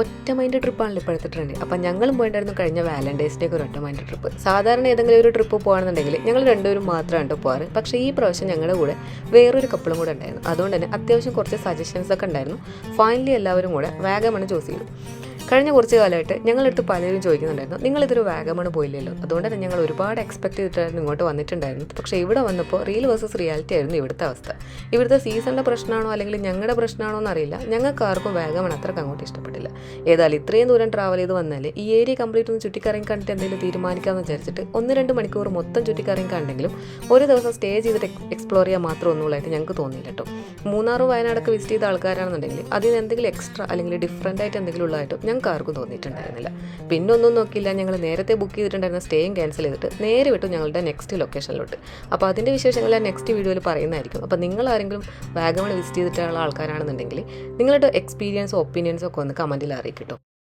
ഒറ്റ മൈൻഡ് ട്രിപ്പാണല്ലോ ഇപ്പോഴത്തെ ട്രെൻഡ്. അപ്പം ഞങ്ങളും പോയിട്ടുണ്ടായിരുന്നു കഴിഞ്ഞ വാലന്റൈൻസ് ഡേക്ക് ഒരു ഒറ്റ മൈൻഡ് ട്രിപ്പ്. സാധാരണ ഏതെങ്കിലും ഒരു ട്രിപ്പ് പോകുകയാണെന്നുണ്ടെങ്കിൽ ഞങ്ങൾ രണ്ടുപേരും മാത്രമാണ് പോകാറ്. പക്ഷേ ഈ പ്രാവശ്യം ഞങ്ങളുടെ കൂടെ വേറൊരു കപ്പിളും കൂടെ ഉണ്ടായിരുന്നു. അതുകൊണ്ട് തന്നെ അത്യാവശ്യം കുറച്ച് സജഷൻസ് ഒക്കെ ഉണ്ടായിരുന്നു. ഫൈനലി എല്ലാവരും കൂടെ വാഗമൺ ചൂസ് ചെയ്തു. കഴിഞ്ഞ കുറച്ച് കാലമായിട്ട് ഞങ്ങളടുത്ത് പലരും ചോദിക്കുന്നുണ്ടായിരുന്നു, നിങ്ങളിതൊരു വാഗമൺ പോയില്ലല്ലോ. അതുകൊണ്ട് തന്നെ ഞങ്ങൾ ഒരുപാട് എക്സ്പെക്ട് ചെയ്തിട്ടായിരുന്നു ഇങ്ങോട്ട് വന്നിട്ടുണ്ടായിരുന്നു. പക്ഷേ ഇവിടെ വന്നപ്പോൾ റിയൽ വേഴ്സസ് റിയാലിറ്റി ആയിരുന്നു ഇവിടുത്തെ അവസ്ഥ. ഇവിടുത്തെ സീസണിൻ്റെ പ്രശ്നമാണോ അല്ലെങ്കിൽ ഞങ്ങളുടെ പ്രശ്നമാണോ എന്നറിയില്ല, ഞങ്ങൾക്ക് ആർക്കും വാഗമൺ അത്രയ്ക്ക് അങ്ങോട്ട് ഇഷ്ടപ്പെട്ടില്ല. ഏതായാലും ഇത്രയും ദൂരം ട്രാവൽ ചെയ്ത് വന്നാൽ ഈ ഏരിയ കംപ്ലീറ്റ് ഒന്ന് ചുറ്റിക്കറങ്ങി കണ്ടിട്ട് എന്തെങ്കിലും തീരുമാനിക്കാമെന്ന് വിചാരിച്ചിട്ട് 1-2 മണിക്കൂർ മൊത്തം ചുറ്റിക്കറങ്ങി കണ്ടെങ്കിലും ഒരു ദിവസം സ്റ്റേ ചെയ്തിട്ട് എക്സ്പ്ലോർ ചെയ്യാൻ മാത്രം ഒന്നുള്ളതായിട്ട് ഞങ്ങൾക്ക് തോന്നിയില്ല കേട്ടോ. മൂന്നാറും വയനാടൊക്കെ വിസിറ്റ് ചെയ്ത ആൾക്കാരാണെന്നുണ്ടെങ്കിൽ അതിന് എന്തെങ്കിലും എക്സ്ട്രാ അല്ലെങ്കിൽ ഡിഫറൻ്റ് ആയിട്ട് എന്തെങ്കിലും ഉള്ളതായിട്ട് ഞങ്ങൾക്ക് ആർക്കും തോന്നിയിട്ടുണ്ടായിരുന്നില്ല. പിന്നെ ഒന്നും നോക്കിയില്ല, ഞങ്ങൾ നേരത്തെ ബുക്ക് ചെയ്തിട്ടുണ്ടായിരുന്ന സ്റ്റേയും ക്യാൻസൽ ചെയ്തിട്ട് നേരെ വിട്ടു ഞങ്ങളുടെ നെക്സ്റ്റ് ലൊക്കേഷനിലോട്ട്. അപ്പോൾ അതിൻ്റെ വിശേഷങ്ങൾ ഞാൻ നെക്സ്റ്റ് വീഡിയോയിൽ പറയുന്നതായിരിക്കും. അപ്പോൾ നിങ്ങൾ ആരെങ്കിലും വാഗമൺ വിസിറ്റ് ചെയ്തിട്ടുള്ള ആൾക്കാരാണെന്നുണ്ടെങ്കിൽ നിങ്ങളുടെ എക്സ്പീരിയൻസോ ഒപ്പീനിയൻസോ ഒക്കെ ഒന്ന് കമൻറ്റിൽ അറിയിക്കട്ടോ.